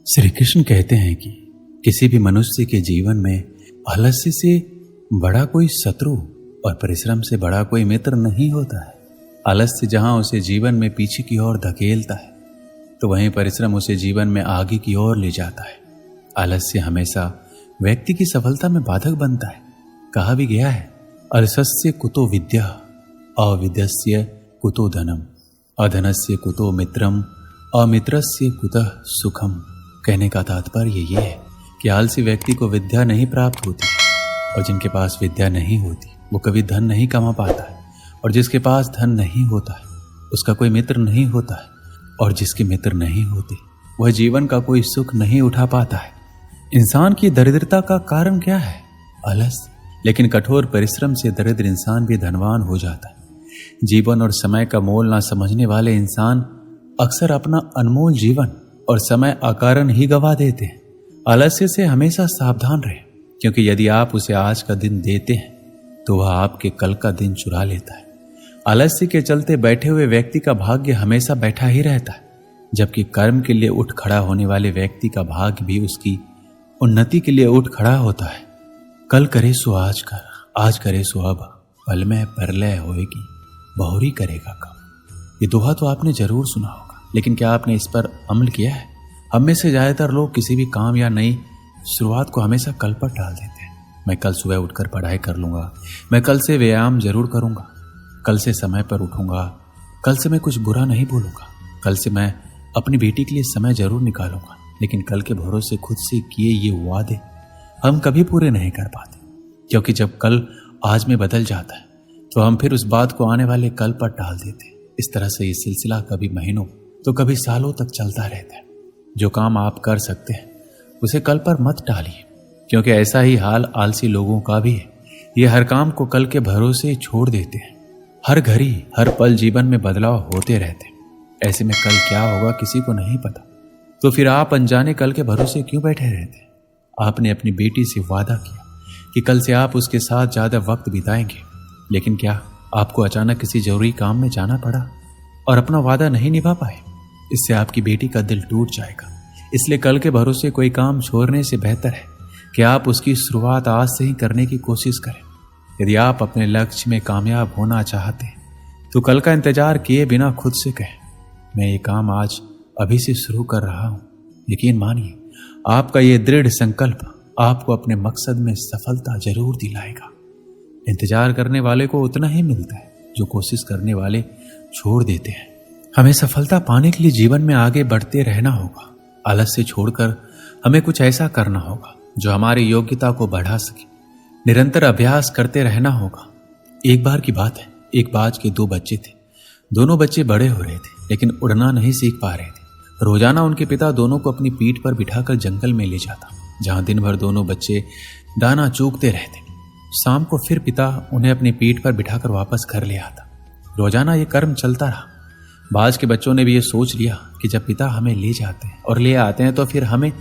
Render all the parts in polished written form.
श्री कृष्ण कहते हैं कि किसी भी मनुष्य के जीवन में आलस्य से बड़ा कोई शत्रु और परिश्रम से बड़ा कोई मित्र नहीं होता है। आलस्य जहां उसे जीवन में पीछे की ओर धकेलता है तो वहीं परिश्रम उसे जीवन में आगे की ओर ले जाता है। आलस्य हमेशा व्यक्ति की सफलता में बाधक बनता है। कहा भी गया है, अलसस्य कुतो विद्या, अविद्यस्य कुतो धनम, अधनस्य कुतो मित्रम, अमित्रस्य कुतः सुखम। कहने का तात्पर्य ये है कि आलसी व्यक्ति को विद्या नहीं प्राप्त होती और जिनके पास विद्या नहीं होती वो कभी धन नहीं कमा पाता है, और जिसके पास धन नहीं होता है उसका कोई मित्र नहीं होता है, और जिसके मित्र नहीं होते वह जीवन का कोई सुख नहीं उठा पाता है। इंसान की दरिद्रता का कारण क्या है? आलस। लेकिन कठोर परिश्रम से दरिद्र इंसान भी धनवान हो जाता है। जीवन और समय का मोल ना समझने वाले इंसान अक्सर अपना अनमोल जीवन और समय अकारण ही गवा देते हैं। आलस्य से हमेशा सावधान रहें, क्योंकि यदि आप उसे आज का दिन देते हैं तो वह आपके कल का दिन चुरा लेता है। आलस्य के चलते बैठे हुए व्यक्ति का भाग्य हमेशा बैठा ही रहता है, जबकि कर्म के लिए उठ खड़ा होने वाले व्यक्ति का भाग्य भी उसकी उन्नति के लिए उठ खड़ा होता है। कल करे सो आज कर, आज करे सो अब, पल में परलय होएगी, बहुरी करेगा कब। ये दोहा तो आपने जरूर सुना होगा, लेकिन क्या आपने इस पर अमल किया है? हम में से ज्यादातर लोग किसी भी काम या नई शुरुआत को हमेशा कल पर टाल देते हैं। मैं कल सुबह उठकर पढ़ाई कर लूंगा, मैं कल से व्यायाम जरूर करूंगा, कल से समय पर उठूंगा, कल से मैं कुछ बुरा नहीं बोलूंगा, कल से मैं अपनी बेटी के लिए समय जरूर निकालूंगा। लेकिन कल के भरोसे खुद से किए ये वादे हम कभी पूरे नहीं कर पाते, क्योंकि जब कल आज में बदल जाता है तो हम फिर उस बात को आने वाले कल पर टाल देते हैं। इस तरह से ये सिलसिला कभी महीनों तो कभी सालों तक चलता रहता है। जो काम आप कर सकते हैं उसे कल पर मत टालिए, क्योंकि ऐसा ही हाल आलसी लोगों का भी है। ये हर काम को कल के भरोसे छोड़ देते हैं। हर घड़ी हर पल जीवन में बदलाव होते रहते हैं। ऐसे में कल क्या होगा किसी को नहीं पता, तो फिर आप अनजाने कल के भरोसे क्यों बैठे रहते हैं? आपने अपनी बेटी से वादा किया कि कल से आप उसके साथ ज्यादा वक्त बिताएंगे, लेकिन क्या आपको अचानक किसी जरूरी काम में जाना पड़ा और अपना वादा नहीं निभा पाए? इससे आपकी बेटी का दिल टूट जाएगा। इसलिए कल के भरोसे कोई काम छोड़ने से बेहतर है कि आप उसकी शुरुआत आज से ही करने की कोशिश करें। यदि आप अपने लक्ष्य में कामयाब होना चाहते हैं तो कल का इंतजार किए बिना खुद से कहें, मैं ये काम आज अभी से शुरू कर रहा हूं। यकीन मानिए, आपका ये दृढ़ संकल्प आपको अपने मकसद में सफलता जरूर दिलाएगा। इंतजार करने वाले को उतना ही मिलता है जो कोशिश करने वाले छोड़ देते हैं। हमें सफलता पाने के लिए जीवन में आगे बढ़ते रहना होगा। आलस्य छोड़कर हमें कुछ ऐसा करना होगा जो हमारी योग्यता को बढ़ा सके। निरंतर अभ्यास करते रहना होगा। एक बार की बात है, एक बाज के 2 बच्चे थे। दोनों बच्चे बड़े हो रहे थे लेकिन उड़ना नहीं सीख पा रहे थे। रोजाना उनके पिता दोनों को अपनी पीठ पर बिठाकर जंगल में ले जाता, जहां दिन भर दोनों बच्चे दाना चूगते रहते। शाम को फिर पिता उन्हें अपनी पीठ पर बिठाकर वापस घर ले आता। रोजाना ये कर्म चलता रहा। बाज के बच्चों ने भी ये सोच लिया कि जब पिता हमें ले जाते हैं और ले आते हैं तो फिर हमें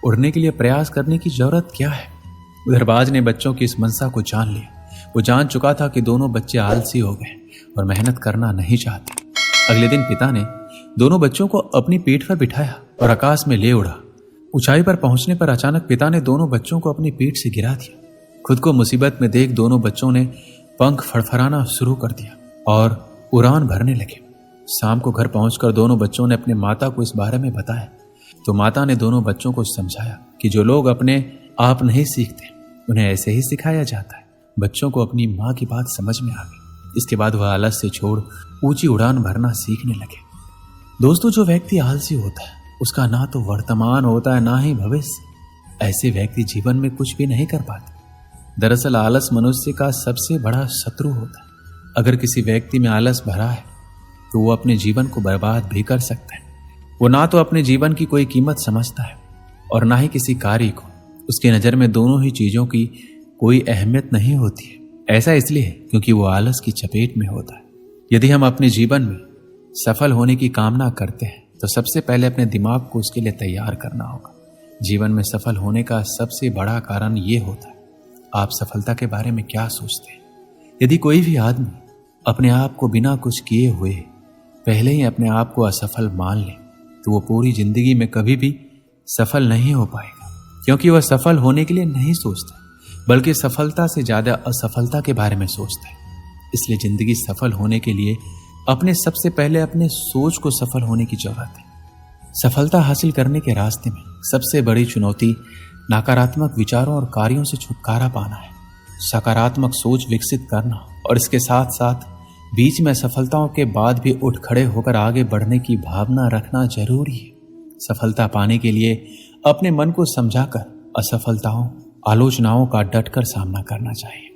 उड़ने के लिए प्रयास करने की जरूरत क्या है। उधर बाज ने बच्चों की इस मनसा को जान लिया। वो जान चुका था कि दोनों बच्चे आलसी हो गए और मेहनत करना नहीं चाहते। अगले दिन पिता ने दोनों बच्चों को अपनी पीठ पर बिठाया और आकाश में ले उड़ा। ऊंचाई पर पहुंचने पर अचानक पिता ने दोनों बच्चों को अपनी पीठ से गिरा दिया। खुद को मुसीबत में देख दोनों बच्चों ने पंख फड़फड़ाना शुरू कर दिया और उड़ान भरने लगे। शाम को घर पहुंचकर दोनों बच्चों ने अपने माता को इस बारे में बताया, तो माता ने दोनों बच्चों को समझाया कि जो लोग अपने आप नहीं सीखते उन्हें ऐसे ही सिखाया जाता है। बच्चों को अपनी माँ की बात समझ में आ गई। इसके बाद वह आलस से छोड़ ऊंची उड़ान भरना सीखने लगे। दोस्तों, जो व्यक्ति आलसी होता है उसका ना तो वर्तमान होता है ना ही भविष्य। ऐसे व्यक्ति जीवन में कुछ भी नहीं कर पाते। दरअसल आलस मनुष्य का सबसे बड़ा शत्रु होता है। अगर किसी व्यक्ति में आलस भरा है तो वो अपने जीवन को बर्बाद भी कर सकता है। वो ना तो अपने जीवन की कोई कीमत समझता है और ना ही किसी कार्य को। उसकी नजर में दोनों ही चीजों की कोई अहमियत नहीं होती है। ऐसा इसलिए क्योंकि वो आलस की चपेट में होता है। यदि हम अपने जीवन में सफल होने की कामना करते हैं तो सबसे पहले अपने दिमाग को उसके लिए तैयार करना होगा। जीवन में सफल होने का सबसे बड़ा कारण ये होता है, आप सफलता के बारे में क्या सोचते हैं। यदि कोई भी आदमी अपने आप को बिना कुछ किए हुए पहले ही अपने आप को असफल मान ले तो वो पूरी जिंदगी में कभी भी सफल नहीं हो पाएगा, क्योंकि वह सफल होने के लिए नहीं सोचता, बल्कि सफलता से ज्यादा असफलता के बारे में सोचता है। इसलिए जिंदगी सफल होने के लिए सबसे पहले अपने सोच को सफल होने की जरूरत है। सफलता हासिल करने के रास्ते में सबसे बड़ी चुनौती नकारात्मक विचारों और कार्यों से छुटकारा पाना है, सकारात्मक सोच विकसित करना और इसके साथ साथ बीच में सफलताओं के बाद भी उठ खड़े होकर आगे बढ़ने की भावना रखना जरूरी है। सफलता पाने के लिए अपने मन को समझाकर असफलताओं, आलोचनाओं का डटकर सामना करना चाहिए।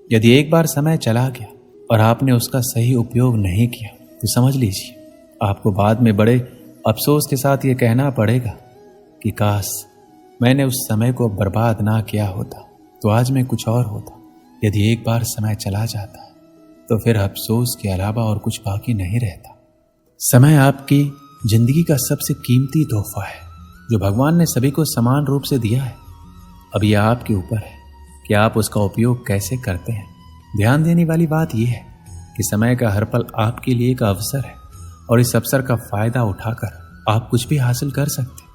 यदि एक बार समय चला गया और आपने उसका सही उपयोग नहीं किया तो समझ लीजिए आपको बाद में बड़े अफसोस के साथ ये कहना पड़ेगा कि काश मैंने उस समय को बर्बाद ना किया होता तो आज मैं कुछ और होता। यदि एक बार समय चला जाता है तो फिर अफसोस के अलावा और कुछ बाकी नहीं रहता। समय आपकी जिंदगी का सबसे कीमती तोहफा है जो भगवान ने सभी को समान रूप से दिया है। अब यह आपके ऊपर है कि आप उसका उपयोग कैसे करते हैं। ध्यान देने वाली बात यह है कि समय का हर पल आपके लिए एक अवसर है और इस अवसर का फायदा उठाकर आप कुछ भी हासिल कर सकते हैं।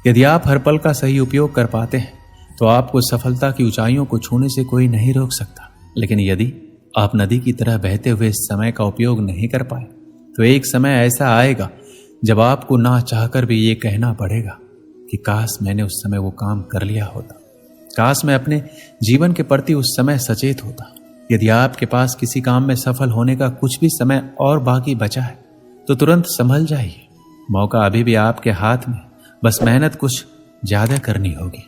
यदि आप हर पल का सही उपयोग कर पाते हैं तो आपको सफलता की ऊंचाइयों को छूने से कोई नहीं रोक सकता। लेकिन यदि आप नदी की तरह बहते हुए इस समय का उपयोग नहीं कर पाए तो एक समय ऐसा आएगा जब आपको ना चाहकर भी ये कहना पड़ेगा कि काश मैंने उस समय वो काम कर लिया होता, काश मैं अपने जीवन के प्रति उस समय सचेत होता। यदि आपके पास किसी काम में सफल होने का कुछ भी समय और बाकी बचा है तो तुरंत संभल जाइए, मौका अभी भी आपके हाथ में, बस मेहनत कुछ ज्यादा करनी होगी।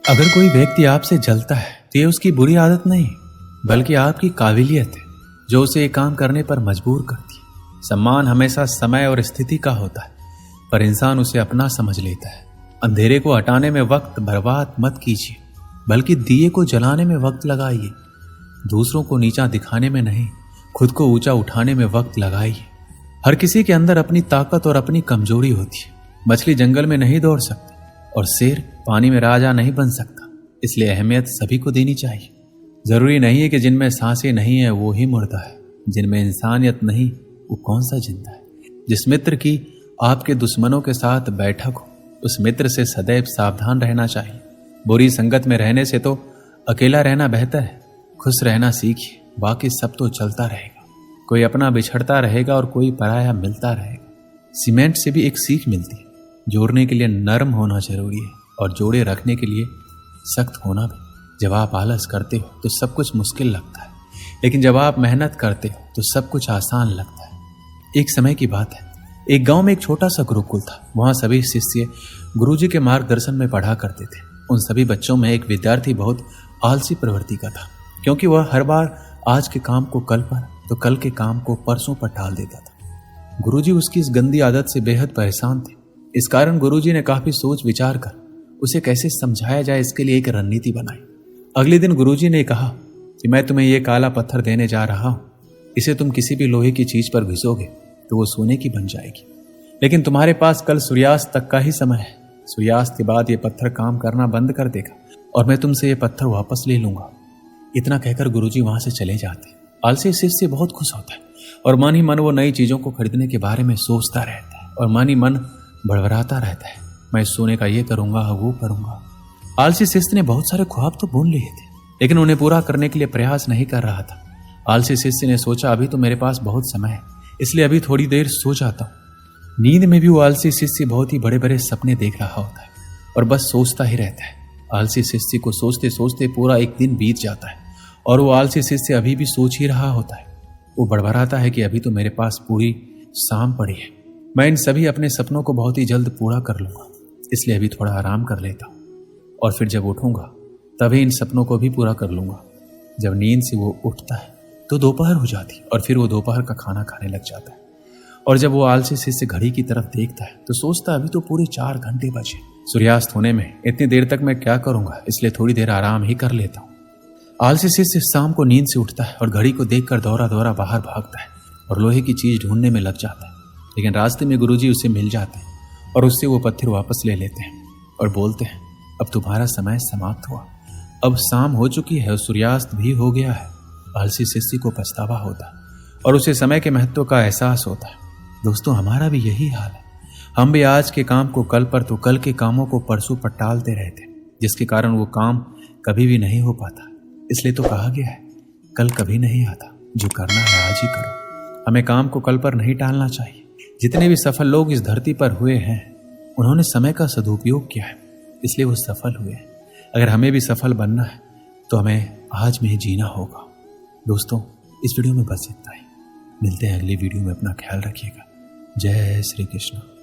अगर कोई व्यक्ति आपसे जलता है तो ये उसकी बुरी आदत नहीं बल्कि आपकी काबिलियत है जो उसे एक काम करने पर मजबूर करती है। सम्मान हमेशा समय और स्थिति का होता है, पर इंसान उसे अपना समझ लेता है। अंधेरे को हटाने में वक्त बर्बाद मत कीजिए, बल्कि दिए को जलाने में वक्त लगाइए। दूसरों को नीचा दिखाने में नहीं, खुद को ऊंचा उठाने में वक्त लगाइए। हर किसी के अंदर अपनी ताकत और अपनी कमजोरी होती है। मछली जंगल में नहीं दौड़ सकती और शेर पानी में राजा नहीं बन सकता। इसलिए अहमियत सभी को देनी चाहिए। जरूरी नहीं है कि जिनमें सांसें नहीं है वो ही मुर्दा है, जिनमें इंसानियत नहीं वो कौन सा जिंदा है। जिस मित्र की आपके दुश्मनों के साथ बैठक हो उस मित्र से सदैव सावधान रहना चाहिए। बुरी संगत में रहने से तो अकेला रहना बेहतर है। खुश रहना सीखिए, बाकी सब तो चलता रहेगा। कोई अपना बिछड़ता रहेगा और कोई पराया मिलता रहेगा। सीमेंट से भी एक सीख मिलती है, जोड़ने के लिए नरम होना जरूरी है और जोड़े रखने के लिए सख्त होना भी। जब आप आलस करते हो तो सब कुछ मुश्किल लगता है, लेकिन जब आप मेहनत करते हो तो सब कुछ आसान लगता है। एक समय की बात है, एक गांव में एक छोटा सा गुरुकुल था। वहां सभी शिष्य गुरुजी के मार्गदर्शन में पढ़ा करते थे। उन सभी बच्चों में एक विद्यार्थी बहुत आलसी प्रवृत्ति का था, क्योंकि वह हर बार आज के काम को कल पर तो कल के काम को परसों पर टाल देता था। गुरुजी उसकी इस गंदी आदत से बेहद परेशान थे। इस कारण गुरुजी ने काफी सोच विचार कर उसे कैसे समझाया जाए इसके लिए एक रणनीति बनाई। अगले दिन गुरुजी ने कहा कि मैं तुम्हें यह काला पत्थर देने जा रहा हूं, इसे तुम किसी भी लोहे की चीज पर घिसोगे तो वो सोने की बन जाएगी, लेकिन तुम्हारे पास कल सूर्यास्त तक का ही समय है। सूर्यास्त के बाद ये पत्थर काम करना बंद कर देगा और मैं तुमसे ये पत्थर वापस ले लूंगा। इतना कहकर गुरुजी वहां से चले जाते। आलसी शिष्य बहुत खुश होता है और मन ही मन वो नई चीजों को खरीदने के बारे में सोचता रहता है और मन ही मन बड़बड़ाता रहता है, मैं सोने का ये करूंगा वो करूंगा। आलसी शिष्य ने बहुत सारे ख्वाब तो बुन लिए थे, लेकिन उन्हें पूरा करने के लिए प्रयास नहीं कर रहा था। आलसी शिष्य ने सोचा अभी तो मेरे पास बहुत समय है, इसलिए अभी थोड़ी देर सो जाता हूं। नींद में भी वो आलसी शिष्य बहुत ही बड़े बड़े सपने देख रहा होता है और बस सोचता ही रहता है। आलसी शिष्य को सोचते सोचते पूरा एक दिन बीत जाता है और वो आलसी शिष्य अभी भी सोच ही रहा होता है। वो बड़बड़ाता है कि अभी तो मेरे पास पूरी शाम पड़ी है, मैं इन सभी अपने सपनों को बहुत ही जल्द पूरा कर लूंगा, इसलिए अभी थोड़ा आराम कर लेता हूं और फिर जब उठूंगा तभी इन सपनों को भी पूरा कर लूंगा। जब नींद से वो उठता है तो दोपहर हो जाती और फिर वो दोपहर का खाना खाने लग जाता है। और जब वो आलसी शिष्य घड़ी की तरफ देखता है तो सोचता है अभी तो पूरे 4 घंटे बचे, सूर्यास्त होने में इतनी देर तक मैं क्या करूंगा, इसलिए थोड़ी देर आराम ही कर लेता हूँ। आलसी शिष्य शाम को नींद से उठता है और घड़ी को देखकर दौरा दौरा बाहर भागता है और लोहे की चीज ढूंढने में लग जाता है। लेकिन रास्ते में गुरुजी उसे मिल जाते हैं और उससे वो पत्थर वापस ले लेते हैं और बोलते हैं अब तुम्हारा समय समाप्त हुआ, अब शाम हो चुकी है और सूर्यास्त भी हो गया है। आलसी शिष्य को पछतावा होता है और उसे समय के महत्व का एहसास होता है। दोस्तों, हमारा भी यही हाल है। हम भी आज के काम को कल पर तो कल के कामों को परसों पर टालते रहते, जिसके कारण वो काम कभी भी नहीं हो पाता। इसलिए तो कहा गया है, कल कभी नहीं आता, जो करना है आज ही करो। हमें काम को कल पर नहीं टालना चाहिए। जितने भी सफल लोग इस धरती पर हुए हैं, उन्होंने समय का सदुपयोग किया है, इसलिए वो सफल हुए हैं। अगर हमें भी सफल बनना है तो हमें आज में ही जीना होगा। दोस्तों, इस वीडियो में बस इतना ही। मिलते हैं अगली वीडियो में। अपना ख्याल रखिएगा। जय श्री कृष्ण।